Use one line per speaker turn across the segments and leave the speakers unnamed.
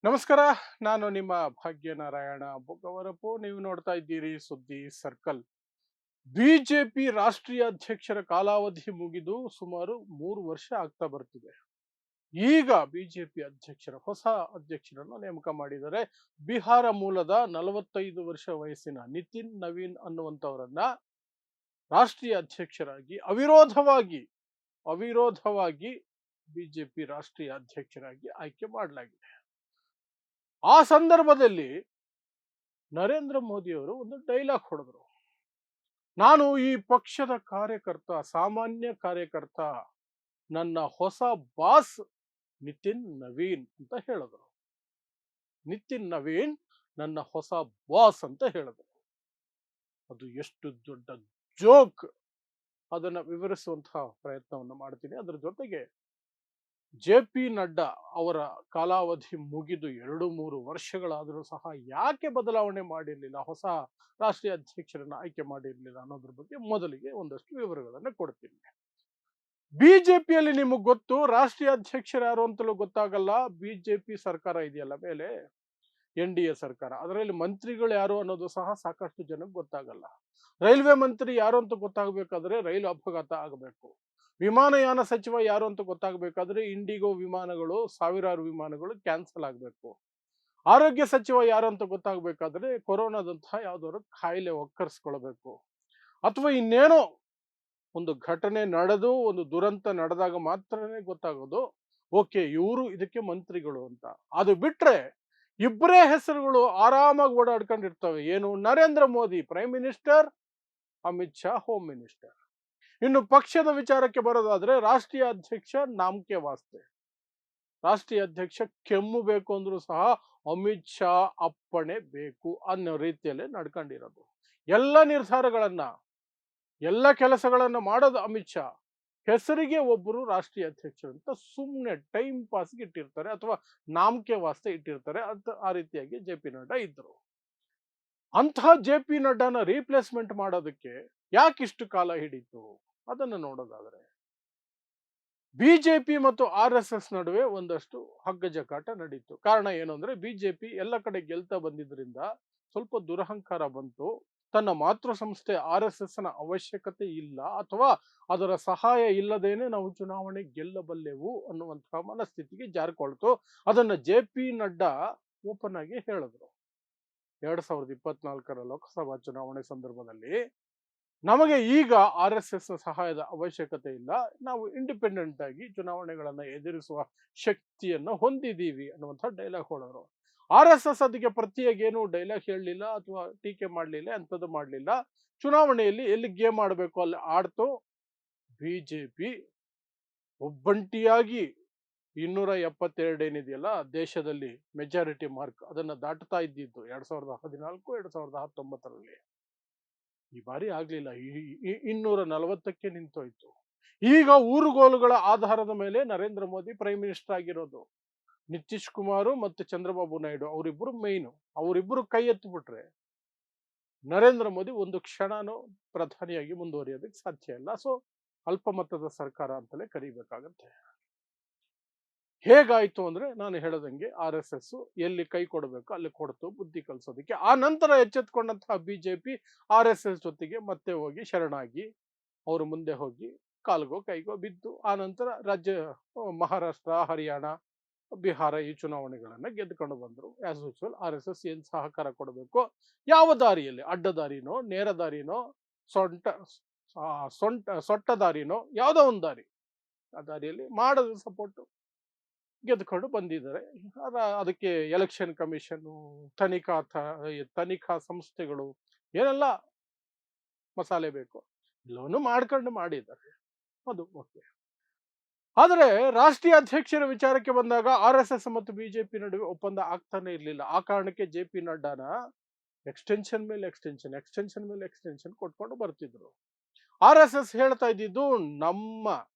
ನಮಸ್ಕಾರ. ನಾನು ನಿಮ್ಮ ಭಾಗ್ಯನಾರಾಯಣ ಬೊಗ್ಗವರಪು. ನೀವು ನೋಡ್ತಾ ಇದ್ದೀರಿ ಸುದ್ದಿ ಸರ್ಕಲ್. ಬಿಜೆಪಿ ರಾಷ್ಟ್ರೀಯ ಅಧ್ಯಕ್ಷರ ಕಾಲಾವಧಿ ಮುಗಿದು ಸುಮಾರು 3 ವರ್ಷ ಆಗ್ತಾ ಬರ್ತಿದೆ. ಈಗ ಬಿಜೆಪಿ ಹೊಸ ಅಧ್ಯಕ್ಷರನ್ನು ನೇಮಕ ಮಾಡಿದ್ದಾರೆ. ಬಿಹಾರ ಮೂಲದ 45 ವರ್ಷ ವಯಸ್ಸಿನ ನಿತಿನ್ ನವೀನ್ ಅನ್ನುವಂಥವರನ್ನ ರಾಷ್ಟ್ರೀಯ ಅಧ್ಯಕ್ಷರಾಗಿ ಅವಿರೋಧವಾಗಿ ಬಿಜೆಪಿ ರಾಷ್ಟ್ರೀಯ ಅಧ್ಯಕ್ಷರಾಗಿ ಆಯ್ಕೆ ಮಾಡಲಾಗಿದೆ. ಆ ಸಂದರ್ಭದಲ್ಲಿ ನರೇಂದ್ರ ಮೋದಿ ಅವರು ಒಂದು ಡೈಲಾಗ್ ಹೊಡೆದ್ರು. ನಾನು ಈ ಪಕ್ಷದ ಸಾಮಾನ್ಯ ಕಾರ್ಯಕರ್ತ, ನನ್ನ ಹೊಸ ಬಾಸ್ ನಿತಿನ್ ನವೀನ್ ಅಂತ ಹೇಳಿದ್ರು. ನಿತಿನ್ ನವೀನ್ ನನ್ನ ಹೊಸ ಬಾಸ್ ಅಂತ ಹೇಳಿದ್ರು. ಅದು ಎಷ್ಟು ದೊಡ್ಡ ಜೋಕ್, ಅದನ್ನ ವಿವರಿಸುವಂತಹ ಪ್ರಯತ್ನವನ್ನು ಮಾಡ್ತೀನಿ. ಅದರ ಜೊತೆಗೆ ಜೆ.ಪಿ. ನಡ್ಡಾ ಅವರ ಕಾಲಾವಧಿ ಮುಗಿದು 2-3 ವರ್ಷಗಳಾದರೂ ಸಹ ಯಾಕೆ ಬದಲಾವಣೆ ಮಾಡಿರಲಿಲ್ಲ, ಹೊಸ ರಾಷ್ಟ್ರೀಯ ಅಧ್ಯಕ್ಷರನ್ನ ಆಯ್ಕೆ ಮಾಡಿರಲಿಲ್ಲ ಅನ್ನೋದ್ರ ಬಗ್ಗೆ ಮೊದಲಿಗೆ ಒಂದಷ್ಟು ವಿವರಗಳನ್ನು ಕೊಡ್ತೀನಿ. ಬಿಜೆಪಿಯಲ್ಲಿ ನಿಮಗೆ ಗೊತ್ತು, ರಾಷ್ಟ್ರೀಯ ಅಧ್ಯಕ್ಷರು ಯಾರು ಅಂತಲೂ ಗೊತ್ತಾಗಲ್ಲ. ಬಿಜೆಪಿ ಸರ್ಕಾರ ಇದೆಯಲ್ಲ ಮೇಲೆ, NDA ಸರ್ಕಾರ, ಅದರಲ್ಲಿ ಮಂತ್ರಿಗಳು ಯಾರು ಅನ್ನೋದು ಸಹ ಸಾಕಷ್ಟು ಜನಕ್ಕೆ ಗೊತ್ತಾಗಲ್ಲ. ರೈಲ್ವೆ ಮಂತ್ರಿ ಯಾರು ಅಂತ ಗೊತ್ತಾಗಬೇಕಾದ್ರೆ ರೈಲು ಅಪಘಾತ ಆಗಬೇಕು. ವಿಮಾನಯಾನ ಸಚಿವ ಯಾರು ಅಂತ ಗೊತ್ತಾಗಬೇಕಾದ್ರೆ ಇಂಡಿಗೋ ವಿಮಾನಗಳು, ಸಾವಿರಾರು ವಿಮಾನಗಳು ಕ್ಯಾನ್ಸಲ್ ಆಗಬೇಕು. ಆರೋಗ್ಯ ಸಚಿವ ಯಾರು ಅಂತ ಗೊತ್ತಾಗಬೇಕಾದ್ರೆ ಕೊರೋನಾದಂತಹ ಯಾವ್ದಾದ್ರು ಕಾಯಿಲೆ ಒಕ್ಕರ್ಸ್ಕೊಳ್ಬೇಕು, ಅಥವಾ ಇನ್ನೇನೋ ಒಂದು ಘಟನೆ ನಡೆದು ಒಂದು ದುರಂತ ನಡೆದಾಗ ಮಾತ್ರನೇ ಗೊತ್ತಾಗೋದು, ಓಕೆ ಇವರು ಇದಕ್ಕೆ ಮಂತ್ರಿಗಳು ಅಂತ. ಅದು ಬಿಟ್ರೆ ಇಬ್ಬರೇ ಹೆಸರುಗಳು ಆರಾಮಾಗಿ ಓಡಾಡ್ಕೊಂಡಿರ್ತವೆ. ಏನು, Narendra Modi prime minister, Amit Shah home minister. ಇನ್ನು ಪಕ್ಷದ ವಿಚಾರಕ್ಕೆ ಬರೋದಾದ್ರೆ ರಾಷ್ಟ್ರೀಯ ಅಧ್ಯಕ್ಷ ನಾಮಕೆ ವಾಸ್ತೆ. ರಾಷ್ಟ್ರೀಯ ಅಧ್ಯಕ್ಷ ಕೆಮ್ಮು ಬೇಕು ಅಂದ್ರೂ ಸಹ ಅಮಿತ್ ಶಾ ಅಪ್ಪಣೆ ಬೇಕು ಅನ್ನೋ ರೀತಿಯಲ್ಲೇ ನಡ್ಕೊಂಡಿರೋದು. ಎಲ್ಲ ನಿರ್ಧಾರಗಳನ್ನ, ಎಲ್ಲ ಕೆಲಸಗಳನ್ನ ಮಾಡೋದು ಅಮಿತ್ ಶಾ. ಹೆಸರಿಗೆ ಒಬ್ಬರು ರಾಷ್ಟ್ರೀಯ ಅಧ್ಯಕ್ಷರು ಅಂತ ಸುಮ್ಮನೆ ಟೈಮ್ ಪಾಸ್ಗೆ ಇಟ್ಟಿರ್ತಾರೆ, ಅಥವಾ ನಾಮಕೆ ವಾಸ್ತೆ ಇಟ್ಟಿರ್ತಾರೆ ಅಂತ. ಆ ರೀತಿಯಾಗಿ ಜೆ.ಪಿ. ನಡ್ಡಾ ಇದ್ರು. ಅಂತಹ ಜೆ.ಪಿ. ನಡ್ಡಾನ ರೀಪ್ಲೇಸ್ಮೆಂಟ್ ಮಾಡೋದಕ್ಕೆ ಯಾಕಿಷ್ಟು ಕಾಲ ಹಿಡಿತು ಅದನ್ನು ನೋಡೋದಾದ್ರೆ, ಬಿಜೆಪಿ ಮತ್ತು RSS ನಡುವೆ ಒಂದಷ್ಟು ಹಗ್ಗಜಗ್ಗಾಟ ನಡೀತು. ಕಾರಣ ಏನು ಅಂದ್ರೆ, ಬಿಜೆಪಿ ಎಲ್ಲ ಕಡೆ ಗೆಲ್ತಾ ಬಂದಿದ್ರಿಂದ ಸ್ವಲ್ಪ ದುರಹಂಕಾರ ಬಂತು. ತನ್ನ ಮಾತೃ ಸಂಸ್ಥೆ RSS ನ ಅವಶ್ಯಕತೆ ಇಲ್ಲ, ಅಥವಾ ಅದರ ಸಹಾಯ ಇಲ್ಲದೇನೆ ನಾವು ಚುನಾವಣೆ ಗೆಲ್ಲಬಲ್ಲೆವು ಅನ್ನುವಂತಹ ಮನಸ್ಥಿತಿಗೆ ಜಾರಿಕೊಳ್ತು. ಅದನ್ನ ಜೆ.ಪಿ. ನಡ್ಡಾ ಓಪನ್ ಆಗಿ ಹೇಳಿದ್ರು 2024ರ ಲೋಕಸಭಾ ಚುನಾವಣೆ ಸಂದರ್ಭದಲ್ಲಿ. ನಮಗೆ ಈಗ RSS ನ ಸಹಾಯದ ಅವಶ್ಯಕತೆ ಇಲ್ಲ, ನಾವು ಇಂಡಿಪೆಂಡೆಂಟ್ ಆಗಿ ಚುನಾವಣೆಗಳನ್ನ ಎದುರಿಸುವ ಶಕ್ತಿಯನ್ನು ಹೊಂದಿದ್ದೀವಿ ಅನ್ನುವಂಥ ಡೈಲಾಗ್ ಹೊಡೆದ್ರು. RSS ಅದಕ್ಕೆ ಪ್ರತಿಯಾಗಿ ಏನು ಡೈಲಾಗ್ ಹೇಳಲಿಲ್ಲ, ಅಥವಾ ಟೀಕೆ ಮಾಡಲಿಲ್ಲ, ಎಂಥದ್ದು ಮಾಡಲಿಲ್ಲ. ಚುನಾವಣೆಯಲ್ಲಿ ಎಲ್ಲಿ ಗೇಮ್ ಆಡಬೇಕು ಅಲ್ಲಿ ಆಡ್ತು. ಬಿಜೆಪಿ ಒಬ್ಬಂಟಿಯಾಗಿ 272 ಏನಿದೆಯಲ್ಲ ದೇಶದಲ್ಲಿ ಮೆಜಾರಿಟಿ ಮಾರ್ಕ್, ಅದನ್ನ ದಾಟುತ್ತಾ ಇದ್ದಿದ್ದು 2014, 2019ರಲ್ಲಿ. ಈ ಬಾರಿ ಆಗ್ಲಿಲ್ಲ, 240ಕ್ಕೆ ನಿಂತೋಯ್ತು. ಈಗ ಊರುಗೋಲುಗಳ ಆಧಾರದ ಮೇಲೆ ನರೇಂದ್ರ ಮೋದಿ ಪ್ರೈಮ್ ಮಿನಿಸ್ಟರ್ ಆಗಿರೋದು. ನಿತೀಶ್ ಕುಮಾರ್ ಮತ್ತು ಚಂದ್ರಬಾಬು ನಾಯ್ಡು ಅವರಿಬ್ಬರು ಮೈನು. ಅವರಿಬ್ಬರು ಕೈ ಎತ್ತಿಬಿಟ್ರೆ ನರೇಂದ್ರ ಮೋದಿ ಒಂದು ಕ್ಷಣನೂ ಪ್ರಧಾನಿಯಾಗಿ ಮುಂದುವರಿಯೋದಕ್ಕೆ ಸಾಧ್ಯ ಇಲ್ಲ. ಸೊ ಅಲ್ಪಮತದ ಸರ್ಕಾರ ಅಂತಲೇ ಕರಿಬೇಕಾಗತ್ತೆ. ಹೇಗಾಯ್ತು ಅಂದ್ರೆ, ನಾನು ಹೇಳದಂಗೆ RSS ಎಲ್ಲಿ ಕೈ ಕೊಡಬೇಕು ಅಲ್ಲಿ ಕೊಡ್ತು ಬುದ್ಧಿ ಕಲಿಸೋದಕ್ಕೆ. ಆ ನಂತರ ಎಚ್ಚೆತ್ಕೊಂಡಂತಹ ಬಿಜೆಪಿ RSS ಜೊತೆಗೆ ಮತ್ತೆ ಹೋಗಿ ಶರಣಾಗಿ, ಅವರು ಮುಂದೆ ಹೋಗಿ ಕಾಲ್ಗೋ ಕೈಗೋ ಬಿದ್ದು, ಆ ನಂತರ ಮಹಾರಾಷ್ಟ್ರ, ಹರಿಯಾಣ, ಬಿಹಾರ ಈ ಚುನಾವಣೆಗಳನ್ನ ಗೆದ್ದುಕೊಂಡು ಬಂದರು. ಆಸ್ ಯೂಶುವಲ್ RSS ಏನ್ ಸಹಕಾರ ಕೊಡಬೇಕು, ಯಾವ ದಾರಿಯಲ್ಲಿ, ಅಡ್ಡ ದಾರಿನೋ, ನೇರ ದಾರಿನೋ, ಸೊಂಟ ಸೊಟ್ಟ ದಾರಿನೋ, ಯಾವುದೋ ಒಂದು ದಾರಿ, ಆ ದಾರಿಯಲ್ಲಿ ಮಾಡೋದು ಸಪೋರ್ಟ್ ಗೆದ್ದುಕೊಂಡು ಬಂದಿದ್ದಾರೆ. ಅದಕ್ಕೆ ಎಲೆಕ್ಷನ್ ಕಮಿಷನ್, ತನಿಖಾ ಸಂಸ್ಥೆಗಳು, ಏನೆಲ್ಲ ಮಸಾಲೆ ಬೇಕು ಎಲ್ಲವನ್ನೂ ಮಾಡ್ಕೊಂಡು ಮಾಡಿದ್ದಾರೆ. ಅದು ಓಕೆ. ಆದರೆ ರಾಷ್ಟ್ರೀಯ ಅಧ್ಯಕ್ಷರ ವಿಚಾರಕ್ಕೆ ಬಂದಾಗ RSS ಮತ್ತು ಬಿಜೆಪಿ ನಡುವೆ ಒಪ್ಪಂದ ಆಗ್ತಾನೆ ಇರಲಿಲ್ಲ. ಆ ಕಾರಣಕ್ಕೆ ಜೆ.ಪಿ. ನಡ್ಡಾನ ಎಕ್ಸ್ಟೆನ್ಷನ್ ಮೇಲೆ ಎಕ್ಸ್ಟೆನ್ಷನ್ ಕೊಟ್ಕೊಂಡು ಬರ್ತಿದ್ರು. RSS ಹೇಳ್ತಾ ಇದ್ದಿದ್ದು, ನಮ್ಮ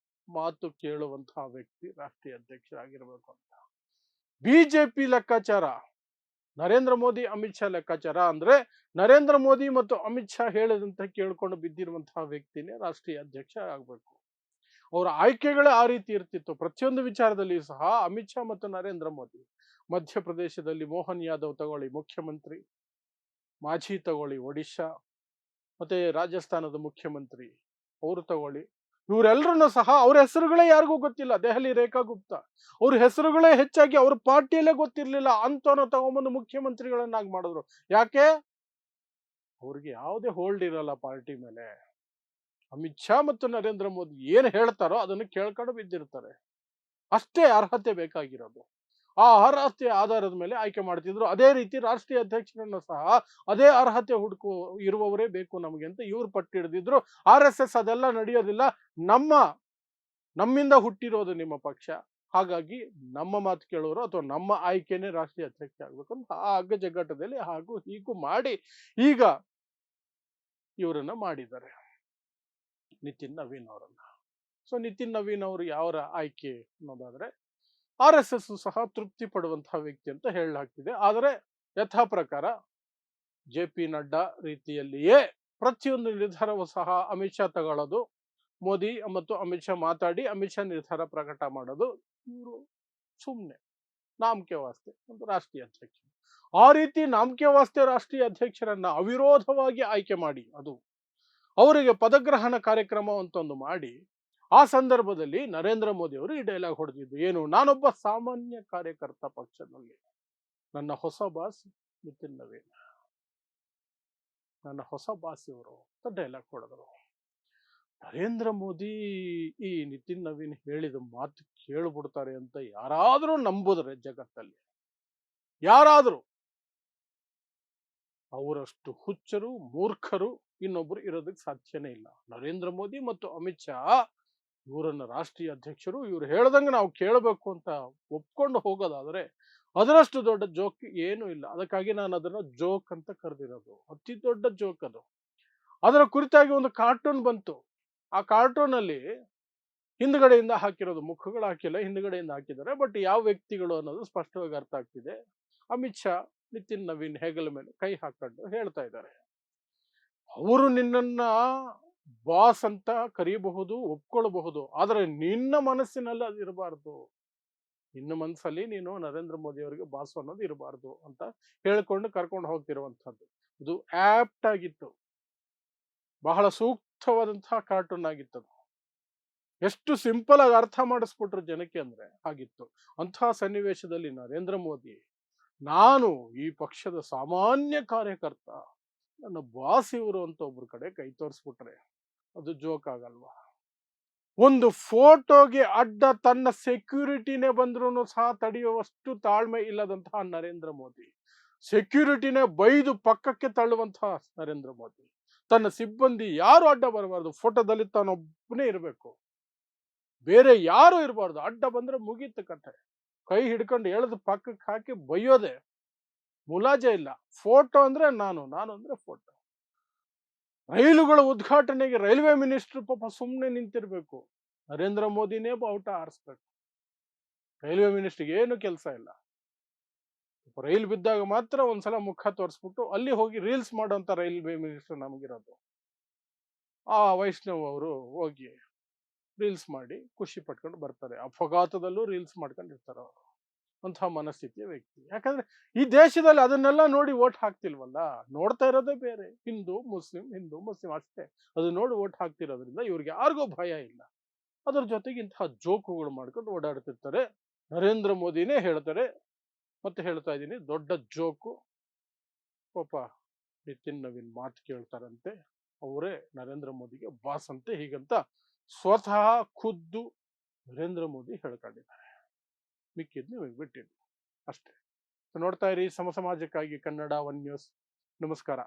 ಮಾತು ಕೇಳುವಂತಹ ವ್ಯಕ್ತಿ ರಾಷ್ಟ್ರೀಯ ಅಧ್ಯಕ್ಷರಾಗಿರ್ಬೇಕು ಅಂತ. ಬಿಜೆಪಿ ಲೆಕ್ಕಾಚಾರ, ನರೇಂದ್ರ ಮೋದಿ ಅಮಿತ್ ಶಾ ಲೆಕ್ಕಾಚಾರ ಅಂದ್ರೆ, ನರೇಂದ್ರ ಮೋದಿ ಮತ್ತು ಅಮಿತ್ ಶಾ ಹೇಳದಂತ ಕೇಳ್ಕೊಂಡು ಬಿದ್ದಿರುವಂತಹ ವ್ಯಕ್ತಿನೇ ರಾಷ್ಟ್ರೀಯ ಅಧ್ಯಕ್ಷ ಆಗ್ಬೇಕು. ಅವರ ಆಯ್ಕೆಗಳೇ ಆ ರೀತಿ ಇರ್ತಿತ್ತು. ಪ್ರತಿಯೊಂದು ವಿಚಾರದಲ್ಲಿ ಸಹ ಅಮಿತ್ ಶಾ ಮತ್ತು ನರೇಂದ್ರ ಮೋದಿ ಮಧ್ಯಪ್ರದೇಶದಲ್ಲಿ ಮೋಹನ್ ಯಾದವ್ ತಗೊಳ್ಳಿ ಮುಖ್ಯಮಂತ್ರಿ, ಮಾಝಿ ತಗೊಳ್ಳಿ ಒಡಿಶಾ, ಮತ್ತೆ ರಾಜಸ್ಥಾನದ ಮುಖ್ಯಮಂತ್ರಿ ಅವರು ತಗೊಳ್ಳಿ, ಇವರೆಲ್ಲರನ್ನು ಸಹ ಅವ್ರ ಹೆಸರುಗಳೇ ಯಾರಿಗೂ ಗೊತ್ತಿಲ್ಲ. ದೆಹಲಿ ರೇಖಾ ಗುಪ್ತಾ ಅವ್ರ ಹೆಸರುಗಳೇ ಹೆಚ್ಚಾಗಿ ಅವ್ರ ಪಾರ್ಟಿಯಲ್ಲೇ ಗೊತ್ತಿರ್ಲಿಲ್ಲ, ಅಂತವನ್ನ ತಗೊಂಬಂದು ಮುಖ್ಯಮಂತ್ರಿಗಳನ್ನಾಗಿ ಮಾಡಿದ್ರು. ಯಾಕೆ? ಅವ್ರಿಗೆ ಯಾವುದೇ ಹೋಲ್ಡ್ ಇರಲ್ಲ ಪಾರ್ಟಿ ಮೇಲೆ. ಅಮಿತ್ ಶಾ ಮತ್ತು ನರೇಂದ್ರ ಮೋದಿ ಏನ್ ಹೇಳ್ತಾರೋ ಅದನ್ನು ಕೇಳ್ಕೊಂಡು ಬಿದ್ದಿರ್ತಾರೆ. ಅಷ್ಟೇ ಅರ್ಹತೆ ಬೇಕಾಗಿರೋದು. ಆ ಅರ್ಹತೆ ಆಧಾರದ ಮೇಲೆ ಆಯ್ಕೆ ಮಾಡ್ತಿದ್ರು. ಅದೇ ರೀತಿ ರಾಷ್ಟ್ರೀಯ ಅಧ್ಯಕ್ಷರನ್ನು ಸಹ ಅದೇ ಅರ್ಹತೆ ಇರುವವರೇ ಬೇಕು ನಮಗೆ ಅಂತ ಇವ್ರು ಪಟ್ಟಿಡಿದಿದ್ರು. RSS ಅದೆಲ್ಲ ನಡೆಯೋದಿಲ್ಲ, ನಮ್ಮಿಂದ ಹುಟ್ಟಿರೋದು ನಿಮ್ಮ ಪಕ್ಷ, ಹಾಗಾಗಿ ನಮ್ಮ ಮಾತು ಕೇಳೋರು ಅಥವಾ ನಮ್ಮ ಆಯ್ಕೆನೇ ರಾಷ್ಟ್ರೀಯ ಅಧ್ಯಕ್ಷ ಆಗ್ಬೇಕು ಅಂತ ಆ ಅಗ್ಗ ಜಗ್ಗಾಟದಲ್ಲಿ ಹಾಗೂ ಹೀಗೂ ಮಾಡಿ ಈಗ ಇವರನ್ನ ಮಾಡಿದ್ದಾರೆ, ನಿತಿನ್ ನವೀನ್ ಅವರನ್ನ. ಸೊ ನಿತಿನ್ ನವೀನ್ ಅವರು ಯಾವರ ಆಯ್ಕೆ ಅನ್ನೋದಾದ್ರೆ RSS ಸಹ ತೃಪ್ತಿ ಪಡುವಂತಹ ವ್ಯಕ್ತಿ ಅಂತ ಹೇಳಲಾಗ್ತಿದೆ. ಆದರೆ ಯಥಾ ಪ್ರಕಾರ JP ನಡ್ಡಾ ರೀತಿಯಲ್ಲಿಯೇ ಪ್ರತಿಯೊಂದು ನಿರ್ಧಾರವೂ ಸಹ ಅಮಿತ್ ಶಾ ತಗೊಳ್ಳೋದು, ಮೋದಿ ಮತ್ತು ಅಮಿತ್ ಶಾ ಮಾತಾಡಿ ಅಮಿತ್ ಶಾ ನಿರ್ಧಾರ ಪ್ರಕಟ ಮಾಡೋದು, ಇವರು ಸುಮ್ಮನೆ ನಾಮಕೆ ವಾಸ್ತೆ ಒಂದು ರಾಷ್ಟ್ರೀಯ ಅಧ್ಯಕ್ಷ. ಆ ರೀತಿ ನಾಮಕೆ ವಾಸ್ತೆ ರಾಷ್ಟ್ರೀಯ ಅಧ್ಯಕ್ಷರನ್ನ ಅವಿರೋಧವಾಗಿ ಆಯ್ಕೆ ಮಾಡಿ ಅದು ಅವರಿಗೆ ಪದಗ್ರಹಣ ಕಾರ್ಯಕ್ರಮ ಅಂತೊಂದು ಮಾಡಿ ಆ ಸಂದರ್ಭದಲ್ಲಿ ನರೇಂದ್ರ ಮೋದಿ ಅವರು ಈ ಡೈಲಾಗ್ ಹೊಡೆದಿದ್ದು ಏನು, ನಾನೊಬ್ಬ ಸಾಮಾನ್ಯ ಕಾರ್ಯಕರ್ತ ಪಕ್ಷದಲ್ಲಿ, ನನ್ನ ಹೊಸ ಬಾಸ್ ನಿತಿನ್ ನವೀನ್, ನನ್ನ ಹೊಸ ಬಾಸ್ ಇವರು ಅಂತ ಡೈಲಾಗ್ ಹೊಡೆದರು. ನರೇಂದ್ರ ಮೋದಿ ಈ ನಿತಿನ್ ನವೀನ್ ಹೇಳಿದ ಮಾತು ಕೇಳ್ಬಿಡ್ತಾರೆ ಅಂತ ಯಾರಾದ್ರೂ ನಂಬುದ್ರೆ ಜಗತ್ತಲ್ಲಿ ಯಾರಾದ್ರೂ, ಅವರಷ್ಟು ಹುಚ್ಚರು ಮೂರ್ಖರು ಇನ್ನೊಬ್ರು ಇರೋದಕ್ಕೆ ಸಾಧ್ಯನೇ ಇಲ್ಲ. ನರೇಂದ್ರ ಮೋದಿ ಮತ್ತು ಅಮಿತ್ ಶಾ ಇವರನ್ನ ರಾಷ್ಟ್ರೀಯ ಅಧ್ಯಕ್ಷರು, ಇವ್ರು ಹೇಳ್ದಂಗೆ ನಾವು ಕೇಳಬೇಕು ಅಂತ ಒಪ್ಕೊಂಡು ಹೋಗೋದಾದ್ರೆ ಅದರಷ್ಟು ದೊಡ್ಡ ಜೋಕ್ ಏನೂ ಇಲ್ಲ. ಅದಕ್ಕಾಗಿ ನಾನು ಅದನ್ನ ಜೋಕ್ ಅಂತ ಕರೆದಿರೋದು, ಅತಿ ದೊಡ್ಡ ಜೋಕ್ ಅದು. ಅದರ ಕುರಿತಾಗಿ ಒಂದು ಕಾರ್ಟೂನ್ ಬಂತು. ಆ ಕಾರ್ಟೂನ್ ಅಲ್ಲಿ ಹಿಂದ್ಗಡೆಯಿಂದ ಹಾಕಿರೋದು, ಮುಖಗಳು ಹಾಕಿಲ್ಲ, ಹಿಂದ್ಗಡೆಯಿಂದ ಹಾಕಿದ್ದಾರೆ. ಬಟ್ ಯಾವ ವ್ಯಕ್ತಿಗಳು ಅನ್ನೋದು ಸ್ಪಷ್ಟವಾಗಿ ಅರ್ಥ ಆಗ್ತಿದೆ. ಅಮಿತ್ ಶಾ ನಿತಿನ್ ನವೀನ್ ಹೆಗಲ ಮೇಲೆ ಕೈ ಹಾಕೊಂಡು ಹೇಳ್ತಾ ಇದ್ದಾರೆ, ಅವರು ನಿನ್ನನ್ನ ಬಾಸ್ ಅಂತ ಕರೀಬಹುದು, ಒಪ್ಕೊಳ್ಬಹುದು, ಆದ್ರೆ ನಿನ್ನ ಮನಸ್ಸಿನಲ್ಲಿ ಅದು ಇರಬಾರ್ದು, ನಿನ್ನ ಮನಸ್ಸಲ್ಲಿ ನೀನು ನರೇಂದ್ರ ಮೋದಿ ಅವರಿಗೆ ಬಾಸ್ ಅನ್ನೋದು ಇರಬಾರ್ದು ಅಂತ ಹೇಳ್ಕೊಂಡು ಕರ್ಕೊಂಡು ಹೋಗ್ತಿರುವಂತಹದ್ದು. ಇದು ಆಪ್ಟ್ ಆಗಿತ್ತು, ಬಹಳ ಸೂಕ್ತವಾದಂತಹ ಕಾರ್ಟೂನ್ ಆಗಿತ್ತು. ಎಷ್ಟು ಸಿಂಪಲ್ ಆಗಿ ಅರ್ಥ ಮಾಡಿಸ್ಬಿಟ್ರು ಜನಕ್ಕೆ ಅಂದ್ರೆ ಆಗಿತ್ತು. ಅಂತಹ ಸನ್ನಿವೇಶದಲ್ಲಿ ನರೇಂದ್ರ ಮೋದಿ, ನಾನು ಈ ಪಕ್ಷದ ಸಾಮಾನ್ಯ ಕಾರ್ಯಕರ್ತ, ನನ್ನ ಬಾಸ್ ಇವರು ಅಂತ ಒಬ್ರು ಕಡೆ ಕೈ ತೋರಿಸ್ಬಿಟ್ರೆ ಅದು ಜೋಕ್ ಆಗಲ್ವಾ? ಒಂದು ಫೋಟೋಗೆ ಅಡ್ಡ ತನ್ನ ಸೆಕ್ಯೂರಿಟಿನೇ ಬಂದ್ರು ಸಹ ತಡೆಯುವಷ್ಟು ತಾಳ್ಮೆ ಇಲ್ಲದಂತಹ ನರೇಂದ್ರ ಮೋದಿ, ಸೆಕ್ಯೂರಿಟಿನೇ ಬೈದು ಪಕ್ಕಕ್ಕೆ ತಳ್ಳುವಂತಹ ನರೇಂದ್ರ ಮೋದಿ, ತನ್ನ ಸಿಬ್ಬಂದಿ ಯಾರು ಅಡ್ಡ ಬರಬಾರ್ದು, ಫೋಟೋದಲ್ಲಿ ತಾನೊಬ್ಬನೇ ಇರಬೇಕು, ಬೇರೆ ಯಾರು ಇರಬಾರ್ದು, ಅಡ್ಡ ಬಂದ್ರೆ ಮುಗೀತು ಕಥೆ, ಕೈ ಹಿಡ್ಕೊಂಡು ಎಳೆದು ಪಕ್ಕಕ್ಕೆ ಹಾಕಿ ಬೈಯೋದೆ, ಮುಲಾಜೆ ಇಲ್ಲ. ಫೋಟೋ ಅಂದ್ರೆ ನಾನು ಅಂದ್ರೆ ಫೋಟೋ. ರೈಲುಗಳ ಉದ್ಘಾಟನೆಗೆ ರೈಲ್ವೆ ಮಿನಿಸ್ಟರ್ ಪಾಪ ಸುಮ್ಮನೆ ನಿಂತಿರ್ಬೇಕು, ನರೇಂದ್ರ ಮೋದಿನೇ ಬಾವುಟ ಆರಿಸ್ಬೇಕು. ರೈಲ್ವೆ ಮಿನಿಸ್ಟರ್ಗೆ ಏನು ಕೆಲಸ ಇಲ್ಲ, ರೈಲ್ ಬಿದ್ದಾಗ ಮಾತ್ರ ಒಂದ್ಸಲ ಮುಖ ತೋರಿಸ್ಬಿಟ್ಟು ಅಲ್ಲಿ ಹೋಗಿ ರೀಲ್ಸ್ ಮಾಡೋಂಥ ರೈಲ್ವೆ ಮಿನಿಸ್ಟರ್ ನಮಗಿರೋದು. ಆ ವೈಷ್ಣವ್ ಅವರು ಹೋಗಿ ರೀಲ್ಸ್ ಮಾಡಿ ಖುಷಿ ಪಟ್ಕೊಂಡು ಬರ್ತಾರೆ, ಅಪಘಾತದಲ್ಲೂ ರೀಲ್ಸ್ ಮಾಡ್ಕೊಂಡಿರ್ತಾರೆ ಅವರು. ಅಂತಹ ಮನಸ್ಥಿತಿಯ ವ್ಯಕ್ತಿ. ಯಾಕಂದ್ರೆ ಈ ದೇಶದಲ್ಲಿ ಅದನ್ನೆಲ್ಲ ನೋಡಿ ಓಟ್ ಹಾಕ್ತಿಲ್ವಲ್ಲ, ನೋಡ್ತಾ ಇರೋದೇ ಬೇರೆ, ಹಿಂದೂ ಮುಸ್ಲಿಂ ಅಷ್ಟೇ, ಅದು ನೋಡಿ ಓಟ್ ಹಾಕ್ತಿರೋದ್ರಿಂದ ಇವ್ರಿಗೆ ಯಾರಿಗೂ ಭಯ ಇಲ್ಲ. ಅದ್ರ ಜೊತೆಗೆ ಇಂತಹ ಜೋಕುಗಳು ಮಾಡ್ಕೊಂಡು ಓಡಾಡ್ತಿರ್ತಾರೆ. ನರೇಂದ್ರ ಮೋದಿನೇ ಹೇಳ್ತಾರೆ, ಮತ್ತೆ ಹೇಳ್ತಾ ಇದ್ದೀನಿ, ದೊಡ್ಡ ಜೋಕು. ಪಾಪ ನಿತಿನ್ ನವೀನ್ ಮಾತು ಕೇಳ್ತಾರಂತೆ, ಅವರೇ ನರೇಂದ್ರ ಮೋದಿಗೆ ಬಾಸ್ ಅಂತೆ, ಹೀಗಂತ ಸ್ವತಃ ಖುದ್ದು ನರೇಂದ್ರ ಮೋದಿ ಹೇಳ್ಕೊಂಡಿದ್ದಾರೆ. ಮಿಕ್ಕಿದ್ ನಿಮಗೆ ಬಿಟ್ಟಿದ್ದು ಅಷ್ಟೇ. ನೋಡ್ತಾ ಇರಿ ಸಮಾಜಕ್ಕಾಗಿ ಕನ್ನಡ 1 ನ್ಯೂಸ್. ನಮಸ್ಕಾರ.